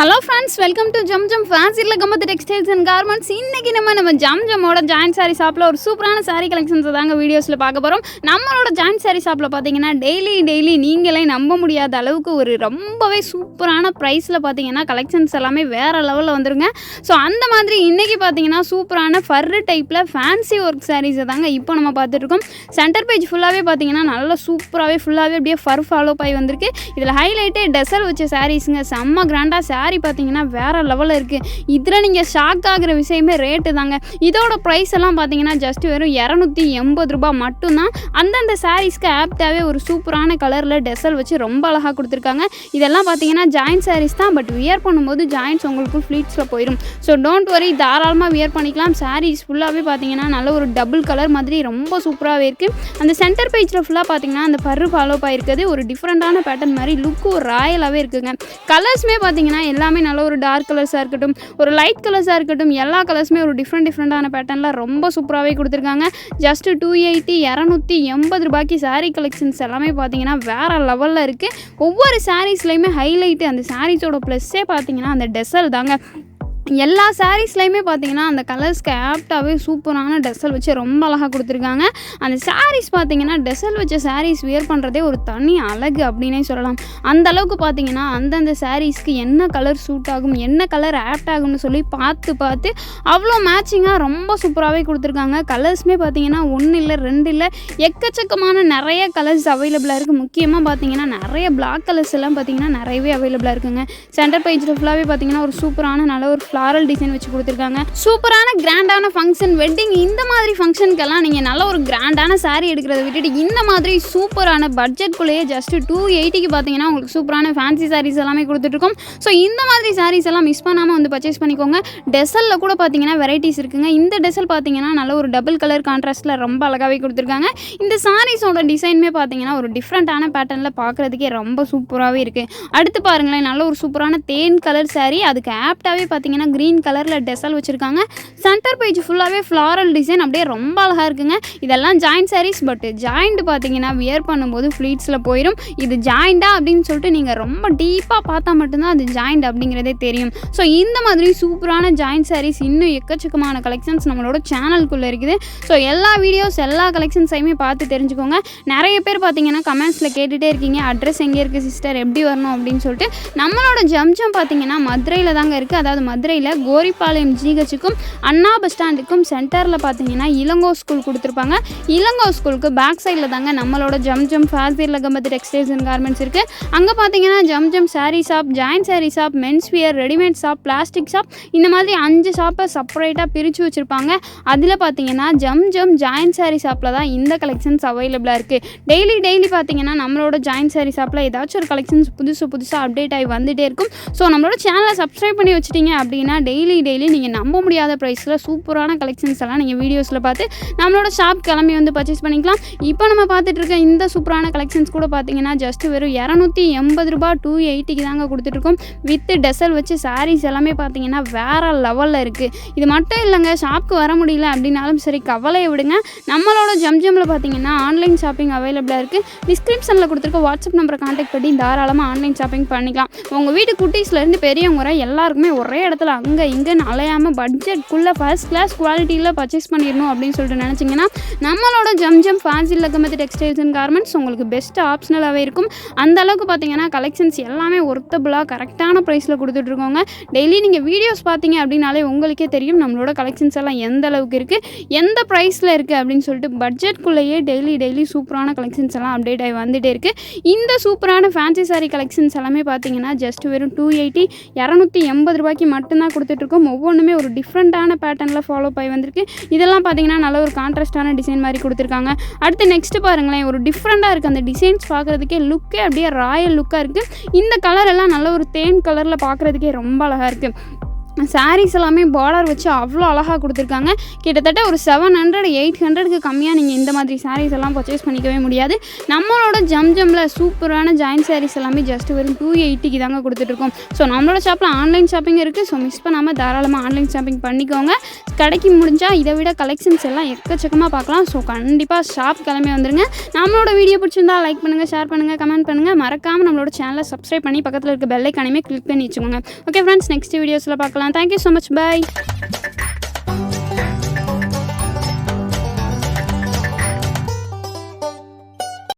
Hello friends, welcome to Zamzam Fazil Textiles and Garments. இன்னைக்கு நம்ம Zamzamோட joint saree shopல ஒரு சூப்பரான saree collections தாங்க வீடியோஸ்ல பார்க்க போறோம். நம்மளோட ஜாயிண்ட் saree shopல பாத்தீங்கன்னா டெய்லி நீங்களே நம்ப முடியாத அளவுக்கு ஒரு ரொம்பவே சூப்பரான பிரைஸ்ல பாத்தீங்கன்னா கலெக்ஷன்ஸ் எல்லாமே வேற லெவல்ல வந்துருங்க. சோ அந்த மாதிரி இன்னைக்கு பாத்தீங்கன்னா சூப்பரான ஃபர் டைப்ல ஃபேன்சி ஒர்க் sarees தாங்க இப்போ நம்ம பார்த்துட்டு இருக்கோம். சென்டர் பேஜ் ஃபுல்லாவே பாத்தீங்கன்னா நல்ல சூப்பராவே ஃபுல்லாவே அப்படியே ஃபர் ஃபாலோ ஆகி வந்திருக்கு. இதுல ஹைலைட்டே டெசல் வச்ச sareesங்க செம்ம கிராண்டா சாரி பார்த்தீங்கன்னா வேறு லெவலில் இருக்குது. இதில் நீங்கள் ஷாக் ஆகிற விஷயமே ரேட்டு தாங்க. இதோட ப்ரைஸ் எல்லாம் பார்த்தீங்கன்னா ஜஸ்ட் வெறும் ₹280 மட்டும்தான். அந்தந்த சாரீஸ்க்கு ஆப்டாகவே ஒரு சூப்பரான கலரில் டெசல் வச்சு ரொம்ப அழகாக கொடுத்துருக்காங்க. இதெல்லாம் பார்த்தீங்கன்னா ஜாயிண்ட் சாரீஸ் தான், பட் வியர் பண்ணும்போது ஜாயிண்ட்ஸ் உங்களுக்கு ஃப்ளீட்ஸில் போயிடும். ஸோ டோன்ட் வரி, தாராளமாக வியர் பண்ணிக்கலாம். சாரீஸ் ஃபுல்லாகவே பார்த்தீங்கன்னா நல்ல ஒரு டபுள் கலர் மாதிரி ரொம்ப சூப்பராகவே இருக்குது. அந்த சென்டர் பேஜில் ஃபுல்லாக பார்த்தீங்கன்னா அந்த பர்ரு ஃபாலோ ஆகிருக்குது. ஒரு டிஃப்ரெண்ட்டான பேட்டர்ன் மாதிரி லுக்கு ஒரு ராயலாகவே இருக்குங்க. கலர்ஸுமே பார்த்தீங்கன்னா எல்லாமே நல்ல ஒரு டார்க் கலர்ஸாக இருக்கட்டும், ஒரு லைட் கலர்ஸாக இருக்கட்டும், எல்லா கலர்ஸுமே ஒரு டிஃப்ரெண்டான பேட்டர்னில் ரொம்ப சூப்பராகவே கொடுத்துருக்காங்க. ஜஸ்ட் 280 சாரீ கலெக்ஷன்ஸ் எல்லாமே பார்த்தீங்கன்னா வேறு லெவலில் இருக்குது. ஒவ்வொரு சாரீஸ்லையுமே ஹைலைட்டு அந்த சாரீஸோட ப்ளஸ்ஸே பார்த்தீங்கன்னா அந்த டெசல் தாங்க. எல்லா சாரீஸ்லையுமே பார்த்தீங்கன்னா அந்த கலர்ஸ்க்கு ஆப்டாகவே சூப்பரான டெசல் வச்சு ரொம்ப அழகாக கொடுத்துருக்காங்க. அந்த சாரீஸ் பார்த்தீங்கன்னா டெசல் வச்ச சாரீஸ் வியர் பண்ணுறதே ஒரு தனி அழகு அப்படின்னே சொல்லலாம். அந்த அளவுக்கு பார்த்தீங்கன்னா அந்தந்த சாரீஸ்க்கு என்ன கலர் சூட் ஆகும், என்ன கலர் ஆப்ட் ஆகும்னு சொல்லி பார்த்து அவ்வளோ மேட்சிங்காக ரொம்ப சூப்பராகவே கொடுத்துருக்காங்க. கலர்ஸுமே பார்த்தீங்கன்னா 1 இல்லை 2 இல்லை எக்கச்சக்கமான நிறைய கலர்ஸ் அவைலபிளாக இருக்குது. முக்கியமாக பார்த்தீங்கன்னா நிறைய பிளாக் கலர்ஸ் எல்லாம் பார்த்தீங்கன்னா நிறையவே அவைலபிளாக இருக்குங்க. சென்டர் பேஜில் ஃபுல்லாகவே பார்த்தீங்கன்னா ஒரு சூப்பரான நல்ல ஒரு ஃப்ளாரல் டிசைன் வச்சு கொடுத்துருக்காங்க. சூப்பரான கிராண்டான ஃபங்க்ஷன், வெட்டிங், இந்த மாதிரி ஃபங்க்ஷனுக்கெல்லாம் நீங்கள் நல்ல ஒரு கிராண்டான சாரீ எடுக்கிறத விட்டுட்டு இந்த மாதிரி சூப்பரான பட்ஜெட்குள்ளேயே ஜஸ்ட் 280க்கு பார்த்தீங்கன்னா உங்களுக்கு சூப்பரான ஃபேன்சி சாரீஸ் எல்லாமே கொடுத்துட்ருக்கோம். ஸோ இந்த மாதிரி சாரீஸ் எல்லாம் மிஸ் பண்ணாமல் வந்து பர்ச்சேஸ் பண்ணிக்கோங்க. டெசலில் கூட பார்த்தீங்கன்னா வெரைட்டிஸ் இருக்குங்க. இந்த டெசல் பார்த்தீங்கன்னா நல்ல ஒரு டபுள் கலர் கான்ட்ராஸ்ட்டில் ரொம்ப அழகாகவே கொடுத்துருக்காங்க. இந்த சாரீஸோட டிசைனுமே பார்த்தீங்கன்னா ஒரு டிஃப்ரெண்ட்டான பேட்டர்னில் பார்க்குறதுக்கே ரொம்ப சூப்பராகவே இருக்குது. அடுத்து பாருங்களேன், நல்ல ஒரு சூப்பரான தேன் கலர் சாரீ, அதுக்கு ஆப்டாகவே பார்த்தீங்கன்னா கிரீன் கலரில் டெசல் வச்சுருக்காங்க. சென்டர் பேஜ் ஃபுல்லாகவே ஃப்ளாரல் டிசைன் அப்படியே ரொம்ப அழகாக இருக்குங்க. இதெல்லாம் ஜாயிண்ட் சாரீஸ், பட் ஜாயிண்ட் பார்த்தீங்கன்னா வியர் பண்ணும்போது ஃப்ளீட்ஸில் போயிடும். இது ஜாயிண்டா அப்படின்னு சொல்லிட்டு நீங்கள் ரொம்ப டீப்பாக பார்த்தா மட்டும்தான் அது ஜாயிண்ட் அப்படிங்கிறதே தெரியும். ஸோ இந்த மாதிரி சூப்பரான ஜாயிண்ட் சாரீஸ் இன்னும் எக்கச்சக்கமான கலெக்ஷன்ஸ் நம்மளோட சேனலுக்குள்ளே இருக்குது. ஸோ எல்லா வீடியோஸ் எல்லா கலெக்ஷன்ஸையுமே பார்த்து தெரிஞ்சுக்கோங்க. நிறைய பேர் பார்த்தீங்கன்னா கமெண்ட்ஸில் கேட்டுகிட்டே இருக்கீங்க, அட்ரஸ் எங்கே இருக்குது சிஸ்டர், எப்படி வரணும் அப்படின்னு சொல்லிட்டு. நம்மளோட ஜம்ஜம் பார்த்தீங்கன்னா மதுரையில் தாங்க இருக்குது. அதாவது மதுரையில் கோரிப்பாளையம் ஜிஹெச்சுக்கும் அண்ணா பஸ் ஸ்டாண்டுக்கும் சென்டரில் பார்த்தீங்கன்னா இளங்கோ ஸ்கூல் கொடுத்துருப்பாங்க. இளங்கோ ஸ்கூலுக்கு பேக் சைடில் தாங்க நம்மளோட Zamzam Fazil textiles and garments இருக்குது. அங்கே பார்த்தீங்கன்னா Zamzam sari shop, joint sari shop, men's wear, readymade shop, plastic shop, இந்த மாதிரி 5 ஷாப்பை செப்பரேட்டாக பிரித்து வச்சுருப்பாங்க. அதில் பார்த்தீங்கன்னா ஜம்ஜம் ஜாயிண்ட் சாரீ ஷாப்பில் தான் இந்த கலெக்ஷன்ஸ் அவைலபிளாக இருக்குது. டெய்லி பார்த்தீங்கன்னா நம்மளோட ஜாயிண்ட் சாரீ ஷாப்பில் ஏதாச்சும் ஒரு கலெக்ஷன்ஸ் புதுசாக அப்டேட் ஆகி வந்துகிட்டே இருக்கும். ஸோ நம்மளோட சேனலை சப்ஸ்கிரைப் பண்ணி வச்சுட்டீங்க அப்படின்னா டெய்லி நீங்கள் நம்ப முடியாத ப்ரைஸில் சூப்பரான கலெக்ஷன்ஸ் எல்லாம் நீங்கள் வீடியோஸில் பார்த்து நம்மளோட ஷாப் கிளம்பி வந்து பர்ச்சேஸ் பண்ணிக்கலாம். இப்போ நம்ம பார்த்துட்டு இருக்க இந்த சூப்பரான கலெக்ஷன்ஸ் கூட பார்த்தீங்கன்னா ஜஸ்ட் வெறும் ₹280 280க்கு தாங்க கொடுத்துட்ருக்கோம். வித் டெசல் வச்சு சாரீஸ் எல்லாமே பார்த்தீங்கன்னா வேறு லெவலில் இருக்குது. இது மட்டும் இல்லைங்க, ஷாப்புக்கு வர முடியல அப்படின்னாலும் சரி, கவலையை விடுங்க. நம்மளோட ஜம்ஜமில் பார்த்தீங்கன்னா ஆன்லைன் ஷாப்பிங் அவைலபிளாக இருக்குது. டிஸ்கிரிப்ஷனில் கொடுத்துருக்க வாட்ஸ்அப் நம்பரை கான்டாக்ட் பண்ணி தாராளமாக ஆன்லைன் ஷாப்பிங் பண்ணிக்கலாம். உங்கள் வீட்டு குட்டீஸ்லேருந்து பெரியவங்க வரை எல்லாருக்குமே ஒரே இடத்துல அங்கே இங்கேன்னு அலையாமல் பட்ஜெட்குள்ளே ஃபர்ஸ்ட் கிளாஸ் குவாலிட்டியில் பர்ச்சேஸ் பண்ணிடணும் அப்படின்னு சொல்லிட்டு நினச்சிங்கன்னா நம்மளோட Zamzam fancy textiles and garments உங்களுக்கு பெஸ்ட் ஆப்ஷனலாகவே இருக்கும். அந்த அளவுக்கு பார்த்தீங்கன்னா கலெக்ஷன்ஸ் எல்லாமே ஒர்த்தபுளாக கரெக்டான ப்ரைஸில் கொடுத்துட்ருக்கோங்க. டெய்லி நீங்கள் வீடியோஸ் பார்த்தீங்க அப்படின்னாலே உங்களுக்கே தெரியும் நம்மளோட கலெக்ஷன்ஸ் எல்லாம் எந்த அளவுக்கு இருக்குது, எந்த ப்ரைஸில் இருக்குது அப்படின்னு சொல்லிட்டு. பட்ஜெட்குள்ளேயே டெய்லி சூப்பரான கலெக்ஷன்ஸ் எல்லாம் அப்டேட் ஆகி வந்துகிட்டே இருக்குது. இந்த சூப்பரான ஃபேன்சி சாரீ கலெக்ஷன்ஸ் எல்லாமே பார்த்தீங்கன்னா ஜஸ்ட் வெறும் 280 மட்டும்தான் கொடுத்துட்ருக்கோம். ஒவ்வொன்றுமே ஒரு டிஃப்ரெண்ட்டான பேட்டர்னில் ஃபாலோ ஆகி வந்திருக்கு. இதெல்லாம் பார்த்தீங்கன்னா நல்ல ஒரு கான்ட்ராஸ்டான டிசைன் மாதிரி கொடுத்துருக்காங்க. அடுத்து நெக்ஸ்ட் பாருங்களேன், ஒரு டிஃப்ரெண்ட்டாக இருக்குது. அந்த டிசைன்ஸ் பார்க்குறதுக்கே லுக்கே அப்படியே ராயல் லுக்காக இருக்குது. இந்த கலர் எல்லாம் நல்ல ஒரு தேன் கலரில் பார்க்குறதுக்கே ரொம்ப அழகாக இருக்குது. சாரீஸ் எல்லாமே பார்டர் வச்சு அவ்வளோ அழகாக கொடுத்துருக்காங்க. கிட்டத்தட்ட ஒரு 700-800க்கு கம்மியாக நீங்கள் இந்த மாதிரி சாரீஸ் எல்லாம் பர்ச்சேஸ் பண்ணிக்கவே முடியாது. நம்மளோட ஜம்ஜமில் சூப்பரான ஜாயிண்ட் சாரீஸ் எல்லாமே ஜஸ்ட் வெறும் 280க்கு தாங்க கொடுத்துட்ருக்கோம். ஸோ நம்மளோட ஷாப்பில் ஆன்லைன் ஷாப்பிங் இருக்குது. ஸோ மிஸ் பண்ணாமல் தாராளமாக ஆன்லைன் ஷாப்பிங் பண்ணிக்கோங்க. கடைக்கு முடிஞ்சால் இதை விட கலெக்ஷன்ஸ் எல்லாம் எக்கச்சக்கமாக பார்க்கலாம். ஸோ கண்டிப்பாக ஷாப் கிளம்பி வந்துருங்க. நம்மளோட வீடியோ பிடிச்சிருந்தா லைக் பண்ணுங்கள், ஷேர் பண்ணுங்கள், கமெண்ட் பண்ணுங்கள். மறக்காமல் நம்மளோட சேனலை சப்ஸ்கிரைப் பண்ணி பக்கத்தில் இருக்க பெல் ஐக்கானையுமே கிளிக் பண்ணி வச்சுக்கோங்க. ஓகே ஃப்ரெண்ட்ஸ், நெக்ஸ்ட் வீடியோஸில் பார்க்கலாம். Thank you so much. பை.